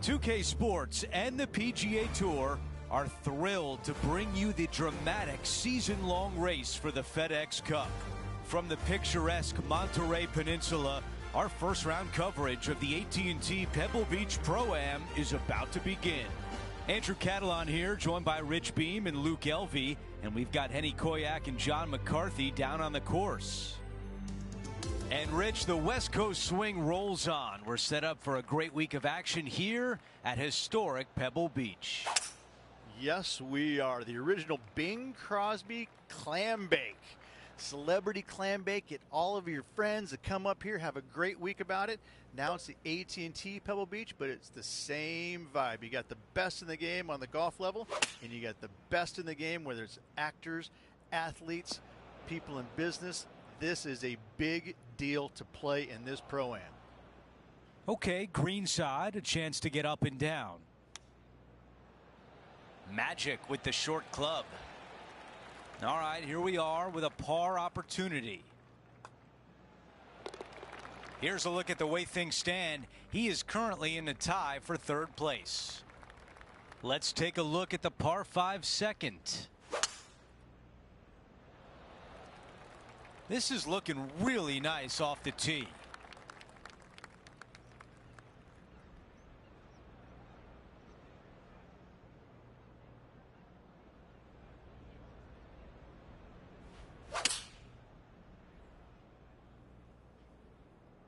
2K Sports and the PGA Tour are thrilled to bring you the dramatic season-long race for the FedEx Cup. From the picturesque Monterey Peninsula, our first-round coverage of the AT&T Pebble Beach Pro-Am is about to begin. Andrew Catalan here, joined by Rich Beam and Luke Elvey, and we've got Henny Koyak and John McCarthy down on the course. And Rich, the West Coast swing rolls on. We're set up for a great week of action here at historic Pebble Beach. Yes, we are. The original Bing Crosby clam bake. Celebrity clam bake. Get all of your friends to come up here, have a great week about it. Now it's the AT&T Pebble Beach, but it's the same vibe. You got the best in the game on the golf level, and you got the best in the game, whether it's actors, athletes, people in business. This is a big deal to play in this Pro-Am. Okay, green side, a chance to get up and down. Magic with the short club. All right, here we are with a par opportunity. Here's a look at the way things stand. He is currently in the tie for third place. Let's take a look at the par 5 second. This is looking really nice off the tee.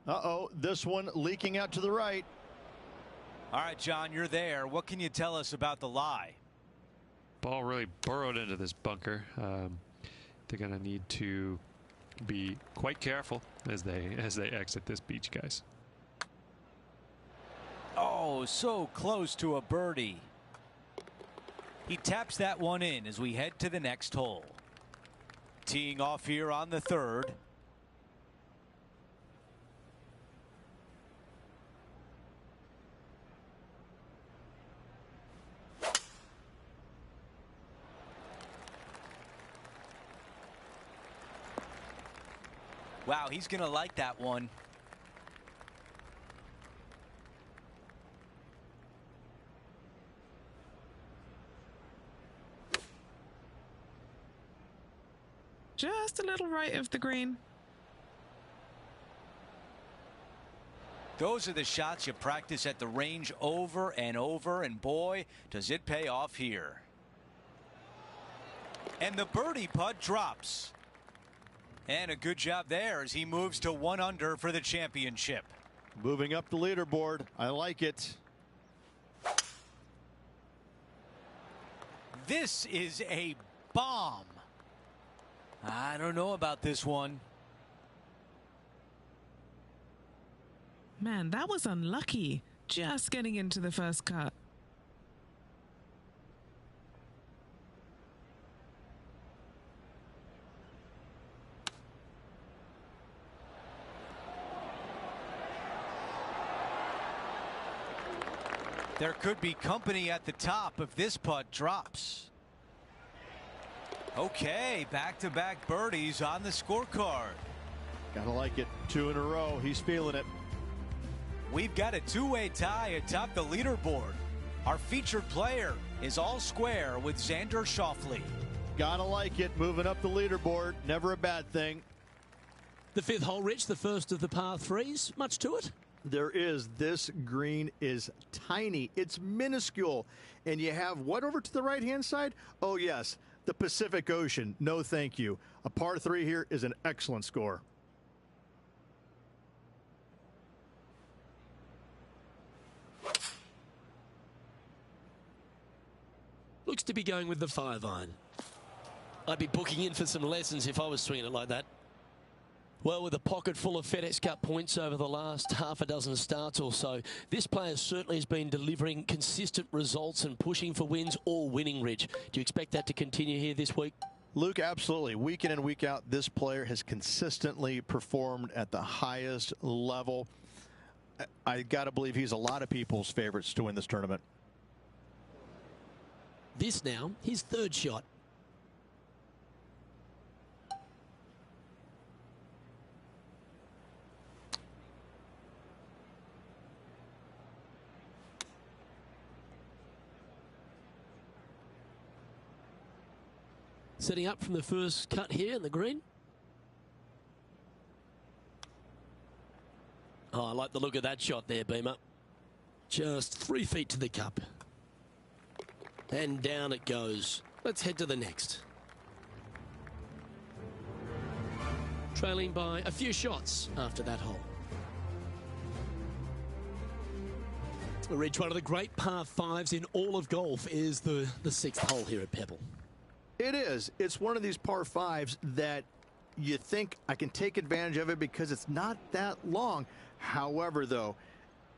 Uh-oh, this one leaking out to the right. All right, John, you're there. What can you tell us about the lie? Ball really burrowed into this bunker. They're going to need to be quite careful as they exit this beach, guys. Oh, so close to a birdie. He taps that one in as we head to the next hole. Teeing off here on the third. Wow, he's going to like that one. Just a little right of the green. Those are the shots you practice at the range over and over, and boy, does it pay off here. And the birdie putt drops. And a good job there as he moves to 1 under for the championship. Moving up the leaderboard. I like it. This is a bomb. I don't know about this one. Man, that was unlucky. Just getting into the first cut. There could be company at the top if this putt drops. Okay, back-to-back birdies on the scorecard. Gotta like it. 2 in a row. He's feeling it. We've got a two-way tie atop the leaderboard. Our featured player is all square with Xander Schauffele. Gotta like it. Moving up the leaderboard. Never a bad thing. The 5th hole, Rich, the first of the par 3s. Much to it? There is. This green is tiny. It's minuscule. And you have what over to the right-hand side? Oh, yes, the Pacific Ocean. No, thank you. A par 3 here is an excellent score. Looks to be going with the 5-iron. I'd be booking in for some lessons if I was swinging it like that. Well, with a pocket full of FedEx Cup points over the last half a dozen starts or so, this player certainly has been delivering consistent results and pushing for wins or winning, Rich. Do you expect that to continue here this week? Luke, absolutely. Week in and week out, this player has consistently performed at the highest level. I got to believe he's a lot of people's favorites to win this tournament. This now, his 3rd shot. Setting up from the first cut here in the green. Oh, I like the look of that shot there, Beamer. Just 3 feet to the cup. And down it goes. Let's head to the next. Trailing by a few shots after that hole. We reach one of the great par fives in all of golf is the sixth hole here at Pebble. It is. It's one of these par fives that you think I can take advantage of it because it's not that long. However, though,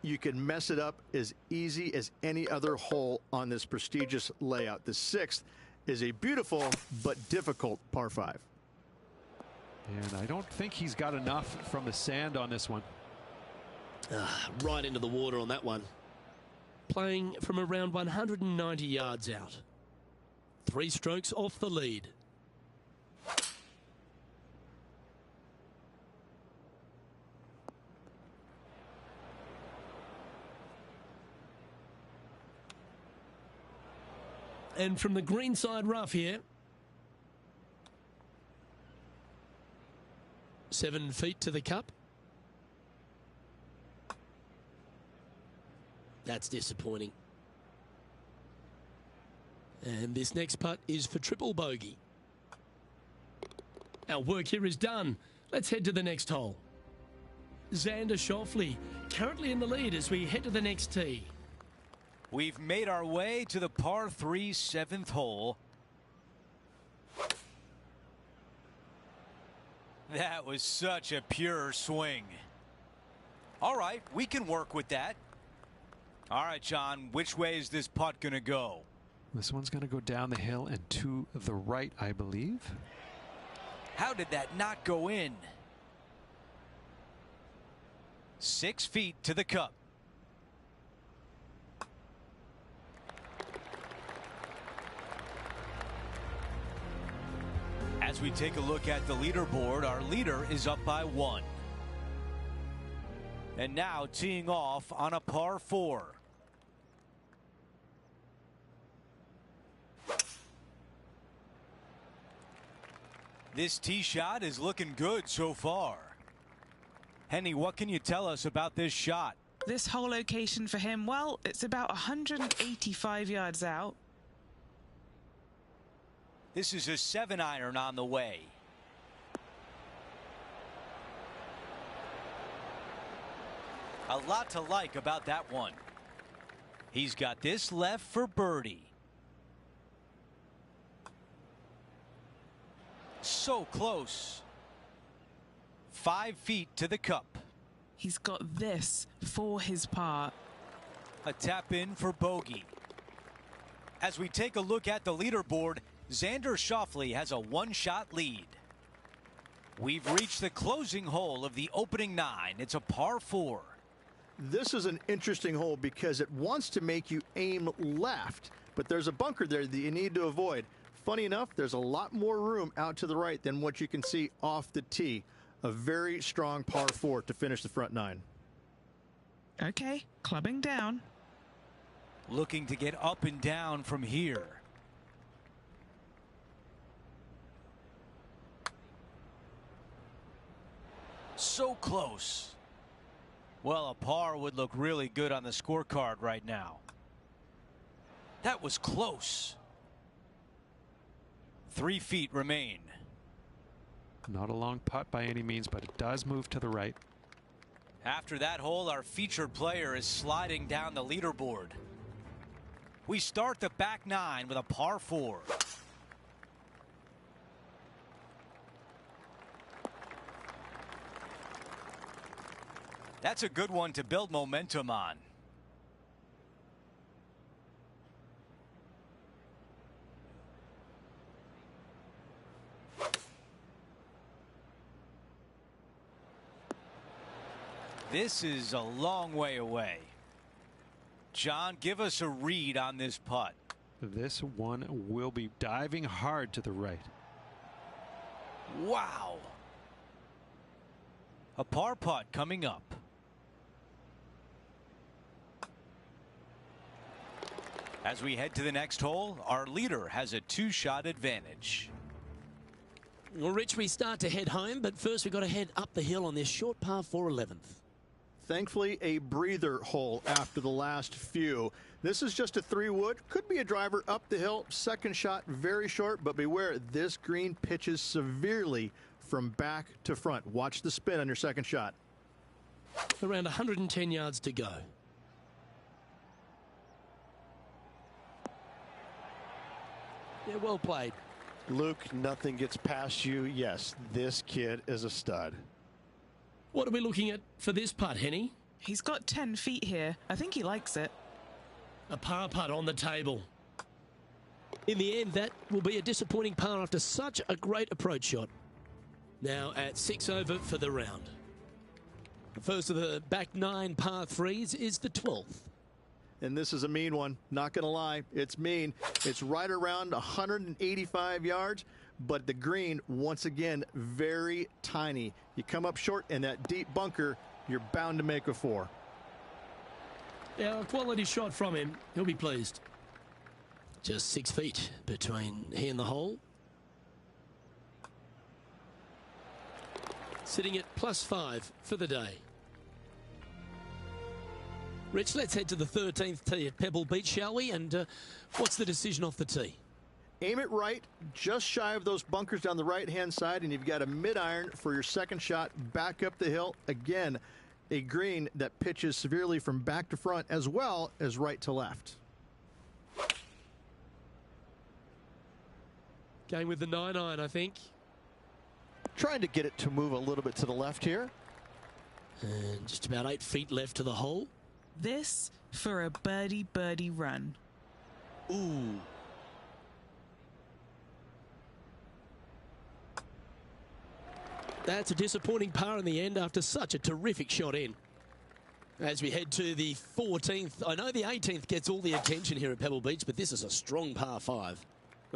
you can mess it up as easy as any other hole on this prestigious layout. The sixth is a beautiful but difficult par five. And I don't think he's got enough from the sand on this one. Right into the water on that one. Playing from around 190 yards out. 3 strokes off the lead. And from the greenside rough here. 7 feet to the cup. That's disappointing. And this next putt is for triple bogey. Our work here is done. Let's head to the next hole. Xander Schauffele currently in the lead as we head to the next tee. We've made our way to the par 3 7th hole. That was such a pure swing. All right, we can work with that. All right, John, which way is this putt going to go? This one's going to go down the hill and to the right, I believe. How did that not go in? 6 feet to the cup. As we take a look at the leaderboard, our leader is up by 1. And now teeing off on a par 4. This tee shot is looking good so far. Henny, what can you tell us about this shot? This whole location for him, well, it's about 185 yards out. This is a 7-iron on the way. A lot to like about that one. He's got this left for birdie. So close. 5 feet to the cup. He's got this for his par. A tap in for bogey. As we take a look at the leaderboard, Xander Schauffele has a 1-shot lead. We've reached the closing hole of the opening 9. It's a par 4. This is an interesting hole because it wants to make you aim left, but there's a bunker there that you need to avoid. Funny enough, there's a lot more room out to the right than what you can see off the tee. A very strong par 4 to finish the front 9. Okay, clubbing down. Looking to get up and down from here. So close. Well, a par would look really good on the scorecard right now. That was close. 3 feet remain. Not a long putt by any means, but it does move to the right. After that hole, our featured player is sliding down the leaderboard. We start the back 9 with a par 4. That's a good one to build momentum on. This is a long way away. John, give us a read on this putt. This one will be diving hard to the right. Wow. A par putt coming up. As we head to the next hole, our leader has a 2-shot advantage. Well, Rich, we start to head home, but first we've got to head up the hill on this short par 4 11th. Thankfully, a breather hole after the last few. This is just a 3-wood. Could be a driver up the hill. Second shot, very short, but beware, this green pitches severely from back to front. Watch the spin on your second shot. Around 110 yards to go. Yeah, well played. Luke, nothing gets past you. Yes, this kid is a stud. What are we looking at for this putt, Henny? He's got 10 feet here. I think he likes it. A par putt on the table. In the end, that will be a disappointing par after such a great approach shot. Now at 6 over for the round. The first of the back 9 par 3s is the 12th. And this is a mean one. Not going to lie. It's mean. It's right around 185 yards, but the green, once again, very tiny. You come up short in that deep bunker, you're bound to make a 4. Yeah, a quality shot from him. He'll be pleased. Just 6 feet between he and the hole. Sitting at +5 for the day. Rich, let's head to the 13th tee at Pebble Beach, shall we? And what's the decision off the tee? Aim it right, just shy of those bunkers down the right-hand side, and you've got a mid-iron for your second shot back up the hill. Again, a green that pitches severely from back to front as well as right to left. Going with the 9-iron, I think. Trying to get it to move a little bit to the left here. And just about 8 feet left to the hole. This for a birdie run. Ooh. That's a disappointing par in the end after such a terrific shot in. As we head to the 14th, I know the 18th gets all the attention here at Pebble Beach, but this is a strong par 5.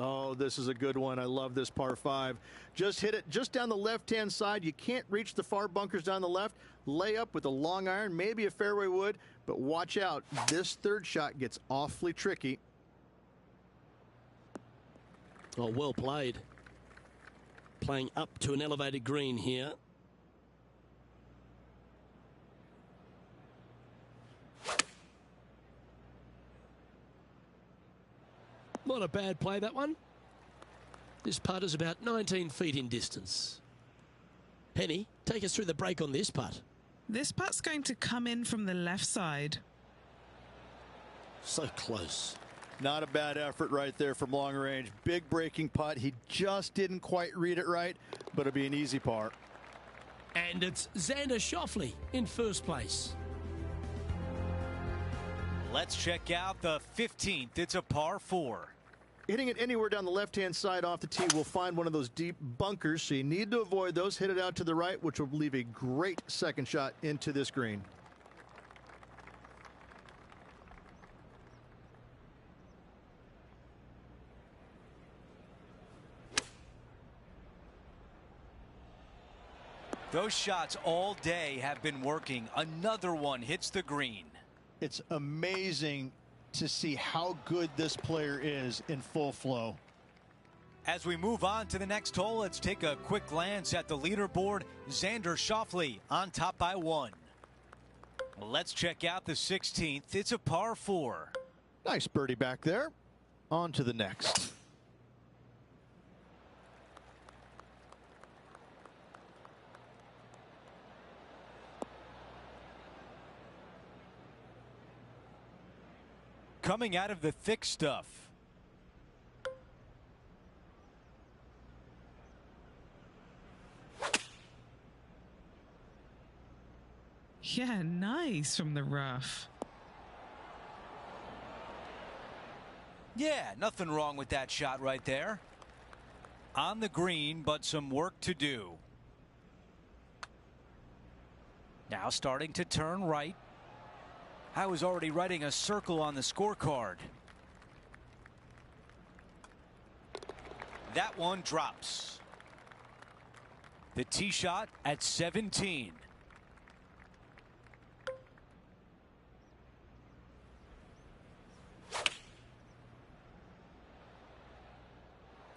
Oh, this is a good one. I love this par 5. Just hit it just down the left-hand side. You can't reach the far bunkers down the left. Lay up with a long iron, maybe a fairway wood, but watch out. This third shot gets awfully tricky. Oh, well played. Playing up to an elevated green here. Not a bad play, that one. This putt is about 19 feet in distance. Penny, take us through the break on this putt. This putt's going to come in from the left side. So close. Not a bad effort right there from long range. Big breaking putt. He just didn't quite read it right, but it'll be an easy par. And it's Xander Schauffele in first place. Let's check out the 15th. It's a par 4. Hitting it anywhere down the left-hand side off the tee will find one of those deep bunkers, so you need to avoid those. Hit it out to the right, which will leave a great second shot into this green. Those shots all day have been working. Another one hits the green. It's amazing to see how good this player is in full flow. As we move on to the next hole, let's take a quick glance at the leaderboard. Xander Schauffele on top by 1. Let's check out the 16th. It's a par 4. Nice birdie back there. On to the next. Coming out of the thick stuff. Yeah, nice from the rough. Yeah, nothing wrong with that shot right there. On the green, but some work to do. Now starting to turn right. I was already writing a circle on the scorecard. That one drops. The tee shot at 17.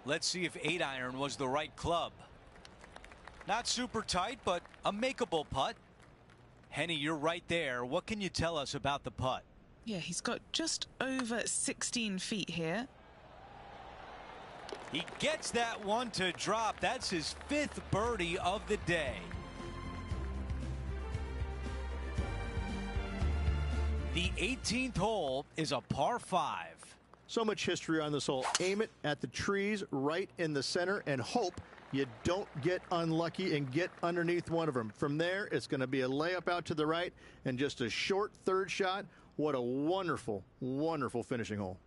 Let's see if 8-iron was the right club. Not super tight, but a makeable putt. Henny, you're right there. What can you tell us about the putt? Yeah, he's got just over 16 feet here. He gets that one to drop. That's his 5th birdie of the day. The 18th hole is a par 5. So much history on this hole. Aim it at the trees right in the center and hope you don't get unlucky and get underneath one of them. From there, it's going to be a layup out to the right and just a short 3rd shot. What a wonderful, wonderful finishing hole.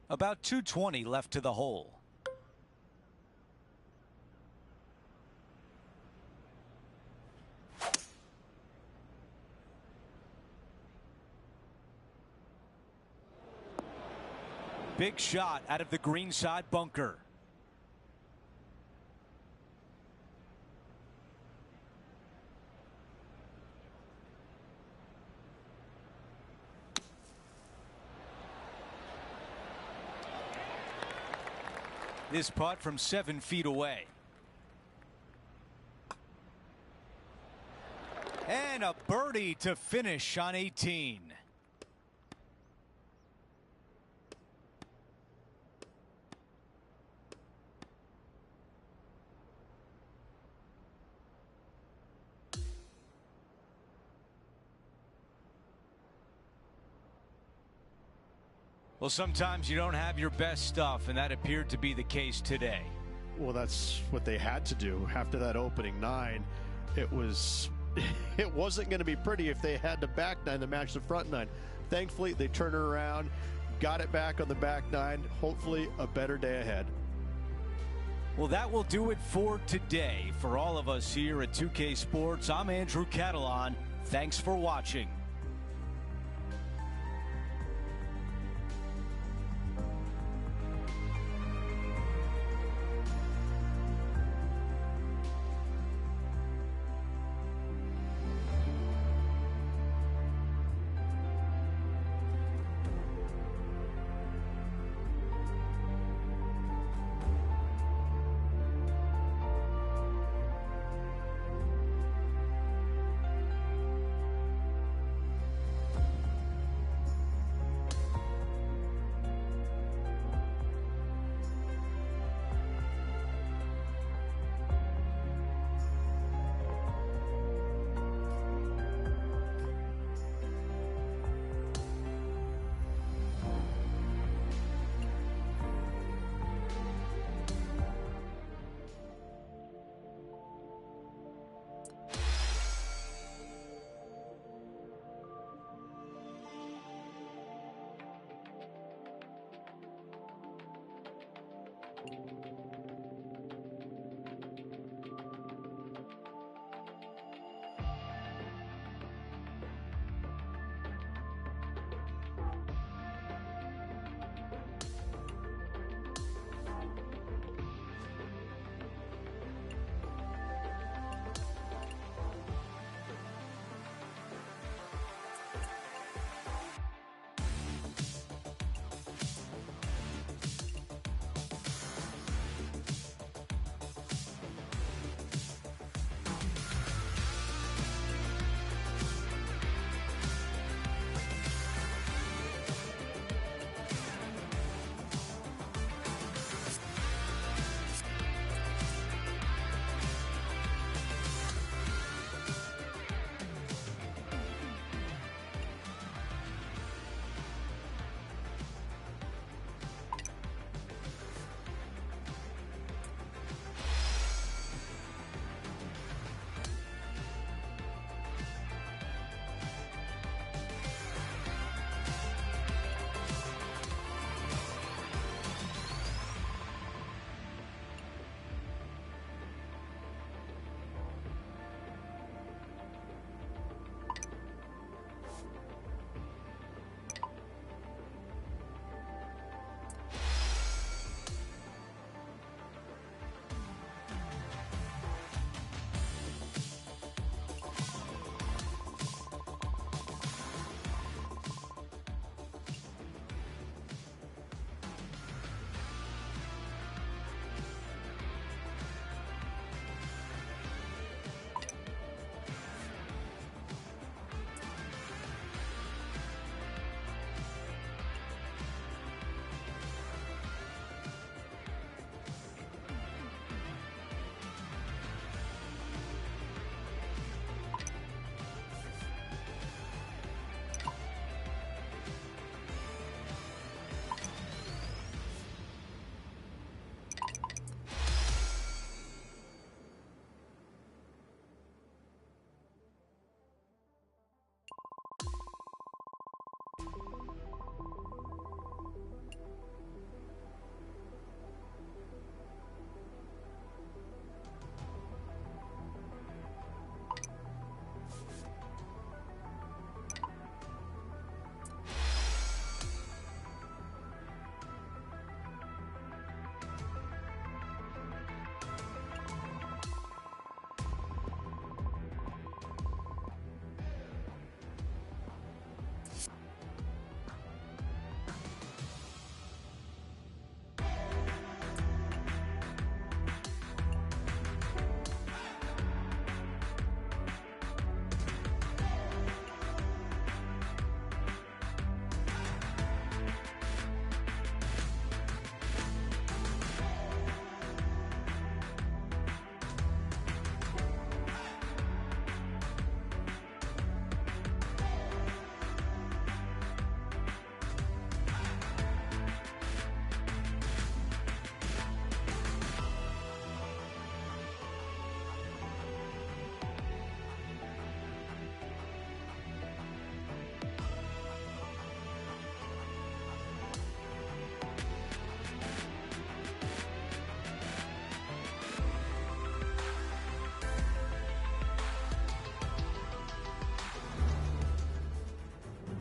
About 220 left to the hole. Big shot out of the green side bunker. This putt from 7 feet away. And a birdie to finish on 18. Well, sometimes you don't have your best stuff, and that appeared to be the case today. Well, that's what they had to do after that opening 9. It wasn't going to be pretty if they had the back 9 to match the front 9. Thankfully, they turned it around, got it back on the back 9. Hopefully, a better day ahead. Well, that will do it for today. For all of us here at 2K Sports, I'm Andrew Catalan. Thanks for watching.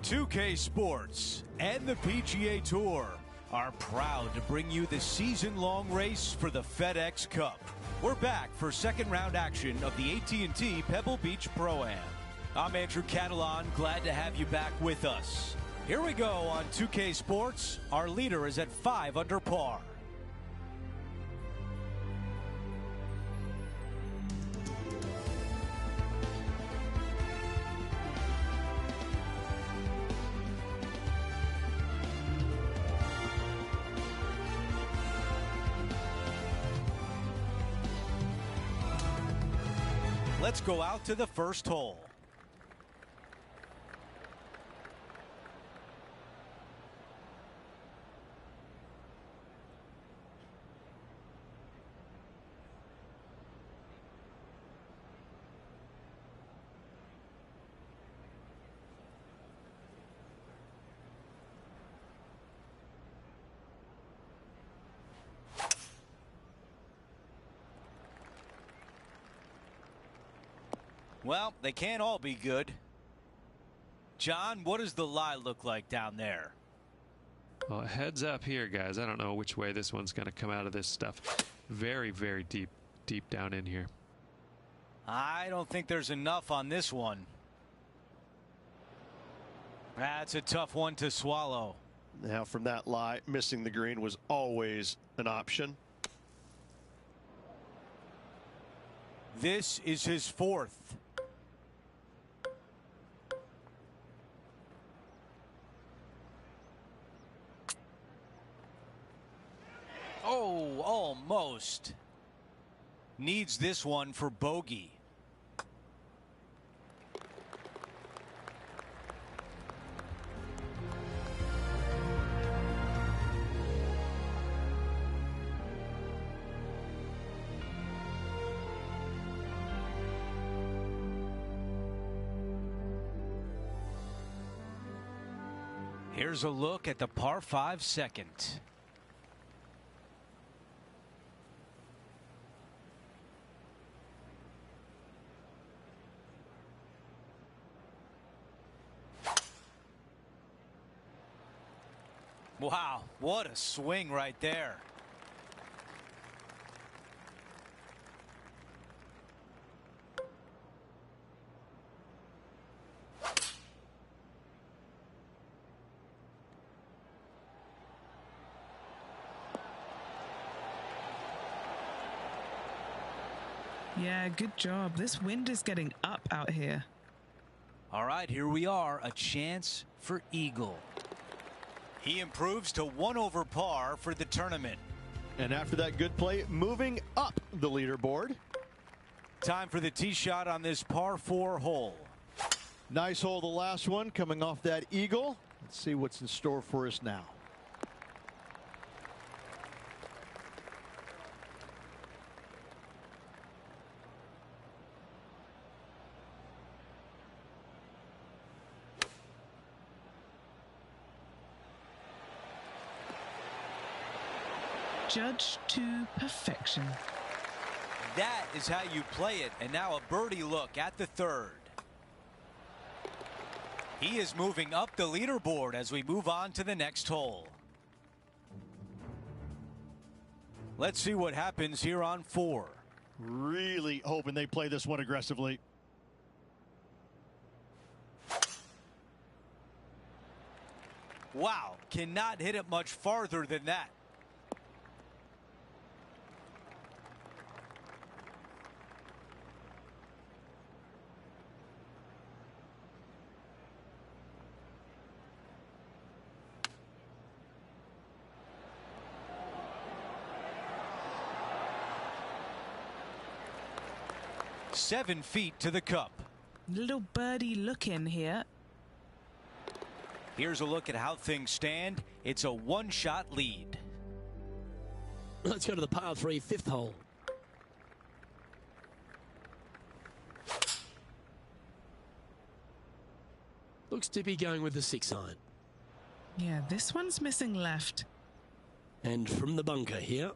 2K Sports and the PGA Tour are proud to bring you the season-long race for the FedEx Cup. We're back for second round action of the AT&T Pebble Beach Pro-Am. I'm Andrew Catalan, glad to have you back with us. Here we go on 2K Sports. Our leader is at 5 under par. Let's go out to the first hole. Well, they can't all be good. John, what does the lie look like down there? Well, heads up here, guys. I don't know which way this one's going to come out of this stuff. Very, very deep down in here. I don't think there's enough on this one. That's a tough one to swallow. Now, from that lie, missing the green was always an option. This is his fourth. Oh, almost. Needs this one for bogey. Here's a look at the par 5 second. Wow, what a swing right there. Yeah, good job. This wind is getting up out here. All right, here we are. A chance for eagle. He improves to 1 over par for the tournament. And after that good play, moving up the leaderboard. Time for the tee shot on this par 4 hole. Nice hole, the last one, coming off that eagle. Let's see what's in store for us now. Judged to perfection. That is how you play it. And now a birdie look at the third. He is moving up the leaderboard as we move on to the next hole. Let's see what happens here on 4. Really hoping they play this one aggressively. Wow, cannot hit it much farther than that. Seven feet to the cup. Little birdie look in here. Here's a look at how things stand. It's a 1-shot lead. Let's go to the par 3 5th hole. Looks to be going with the 6 iron. Yeah, this one's missing left. And from the bunker here.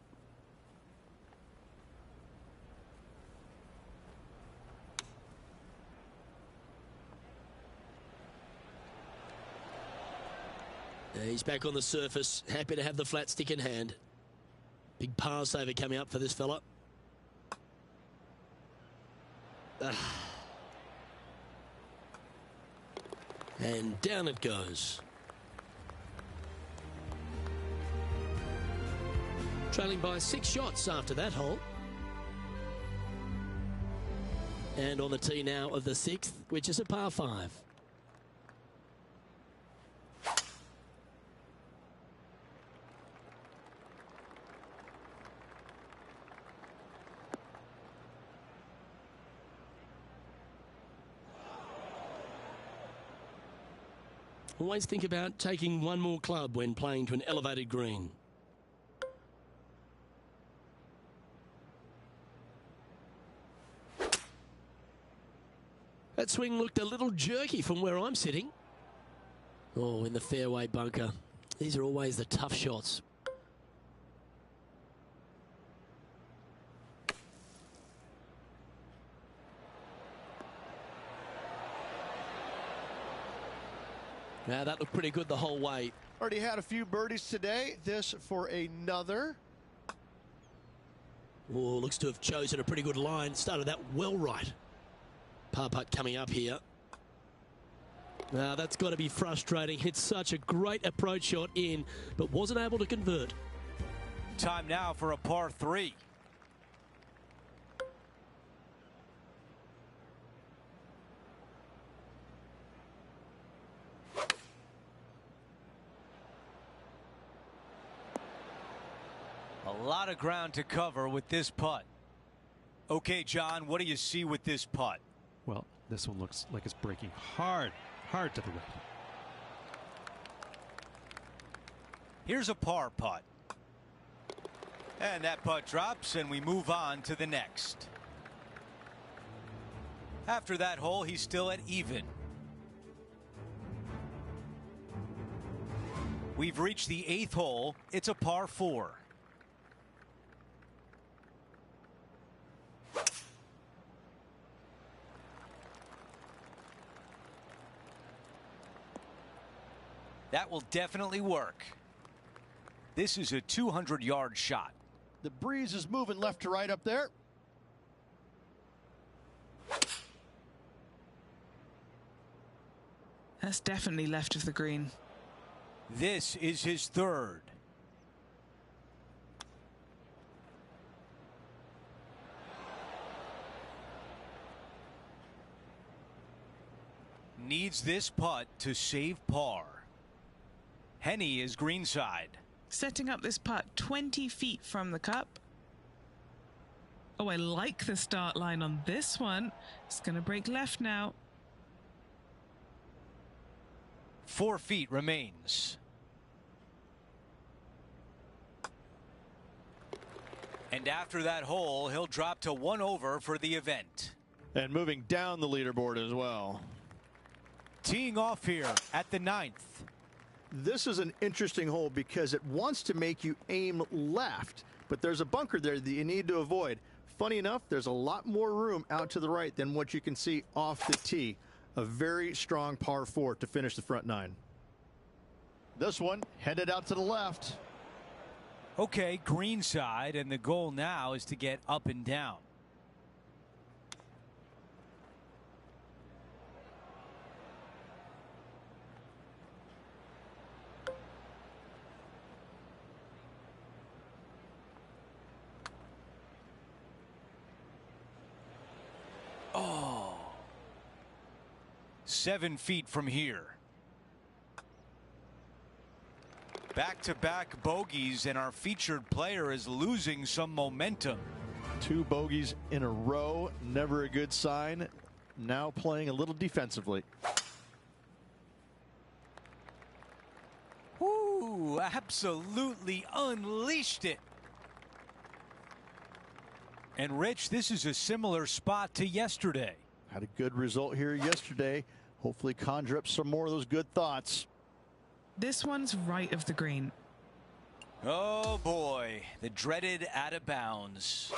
He's back on the surface, happy to have the flat stick in hand. Big par saver coming up for this fella. And down it goes. Trailing by 6 shots after that hole. And on the tee now of the 6th, which is a par 5. Always think about taking one more club when playing to an elevated green. That swing looked a little jerky from where I'm sitting. Oh, in the fairway bunker. These are always the tough shots. Now that looked pretty good the whole way. Already had a few birdies today. This for another. Oh, looks to have chosen a pretty good line. Started that well right. Par putt coming up here. Now that's got to be frustrating. Hit such a great approach shot in, but wasn't able to convert. Time now for a par 3. A lot of ground to cover with this putt. Okay, John, what do you see with this putt? Well, this one looks like it's breaking hard to the right. Here's a par putt. And that putt drops, and we move on to the next. After that hole, he's still at even. We've reached the 8th hole. It's a par 4. That will definitely work. This is a 200-yard shot. The breeze is moving left to right up there. That's definitely left of the green. This is his 3rd. Needs this putt to save par. Henny is greenside. Setting up this putt 20 feet from the cup. Oh, I like the start line on this one. It's going to break left now. 4 feet remains. And after that hole, he'll drop to 1 over for the event. And moving down the leaderboard as well. Teeing off here at the 9th. This is an interesting hole because it wants to make you aim left, but there's a bunker there that you need to avoid. Funny enough, there's a lot more room out to the right than what you can see off the tee. A very strong par 4 to finish the front 9. This one headed out to the left. Okay, greenside, and the goal now is to get up and down. Oh, 7 feet from here. Back-to-back bogeys, and our featured player is losing some momentum. 2 bogeys in a row, never a good sign. Now playing a little defensively. Ooh, absolutely unleashed it. And Rich, this is a similar spot to yesterday. Had a good result here yesterday. Hopefully conjure up some more of those good thoughts. This one's right of the green. Oh boy, the dreaded out of bounds.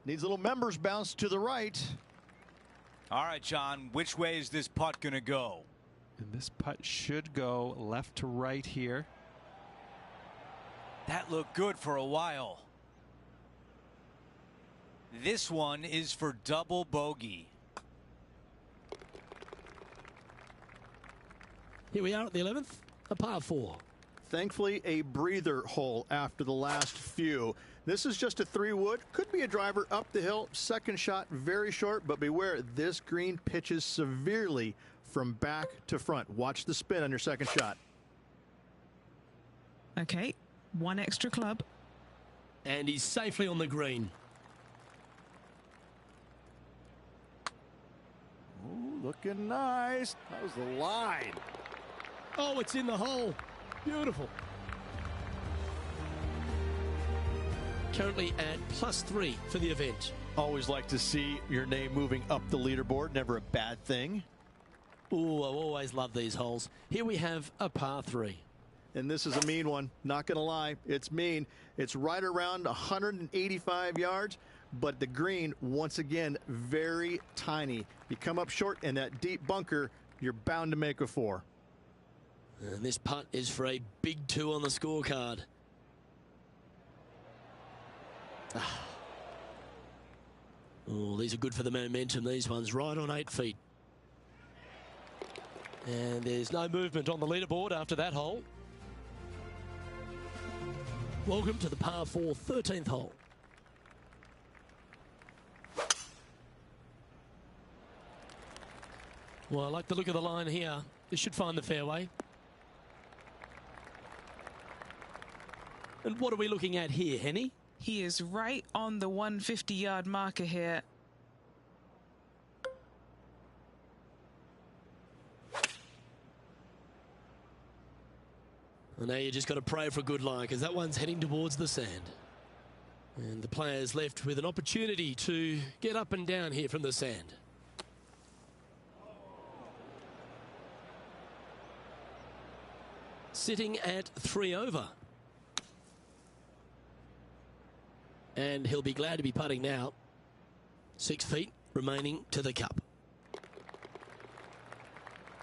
Needs a little members bounce to the right. All right, John, which way is this putt going to go? And this putt should go left to right here. That looked good for a while. This one is for double bogey. Here we are at the 11th, a par 4. Thankfully, a breather hole after the last few. This is just a 3-wood. Could be a driver up the hill. Second shot, very short, but beware, this green pitches severely from back to front. Watch the spin on your second shot. Okay, one extra club. And he's safely on the green. Ooh, looking nice. That was the line. Oh, it's in the hole. Beautiful. Currently at +3 for the event. Always like to see your name moving up the leaderboard. Never a bad thing. Ooh, I always love these holes. Here we have a par 3. And this is a mean one. Not going to lie. It's mean. It's right around 185 yards. But the green, once again, very tiny. You come up short in that deep bunker, you're bound to make a 4. And this putt is for a big 2 on the scorecard. Oh, these are good for the momentum. These ones right on 8 feet. And there's no movement on the leaderboard after that hole. Welcome to the par 4 13th hole. Well, I like the look of the line here. This should find the fairway. And what are we looking at here, Henny? He is right on the 150-yard marker here. And now you just got to pray for a good line, because that one's heading towards the sand. And the player's left with an opportunity to get up and down here from the sand. Sitting at 3 over. And he'll be glad to be putting now. 6 feet remaining to the cup.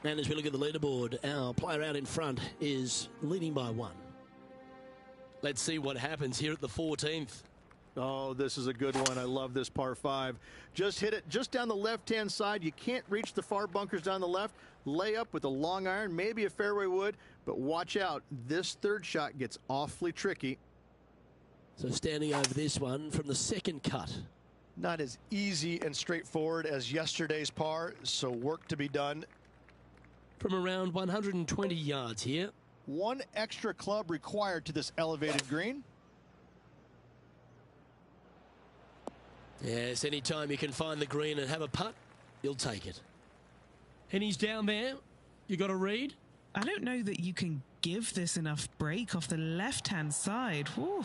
And as we look at the leaderboard, our player out in front is leading by 1. Let's see what happens here at the 14th. Oh, this is a good one. I love this par 5. Just hit it just down the left-hand side. You can't reach the far bunkers down the left. Lay up with a long iron, maybe a fairway wood, but watch out. This third shot gets awfully tricky. So standing over this one from the second cut. Not as easy and straightforward as yesterday's par, so work to be done. From around 120 yards here. One extra club required to this elevated green. Yes, anytime you can find the green and have a putt, you'll take it. And he's down there. You got to read. I don't know that you can give this enough break off the left-hand side. Whew.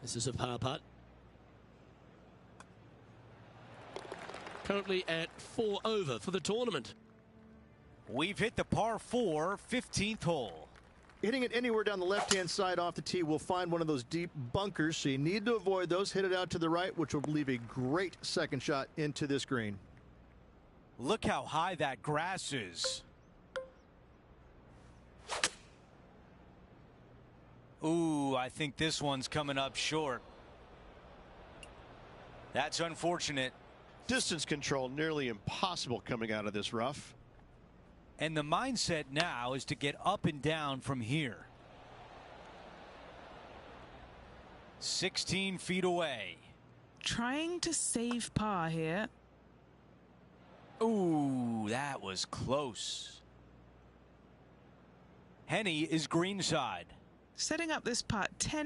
This is a par putt. Currently at 4 over for the tournament. We've hit the par 4 15th hole. Hitting it anywhere down the left-hand side off the tee will find one of those deep bunkers, so you need to avoid those. Hit it out to the right, which will leave a great second shot into this green. Look how high that grass is. Ooh, I think this one's coming up short. That's unfortunate. Distance control nearly impossible coming out of this rough. And the mindset now is to get up and down from here. 16 feet away. Trying to save par here. Ooh, that was close. Henny is greenside. Setting up this putt 10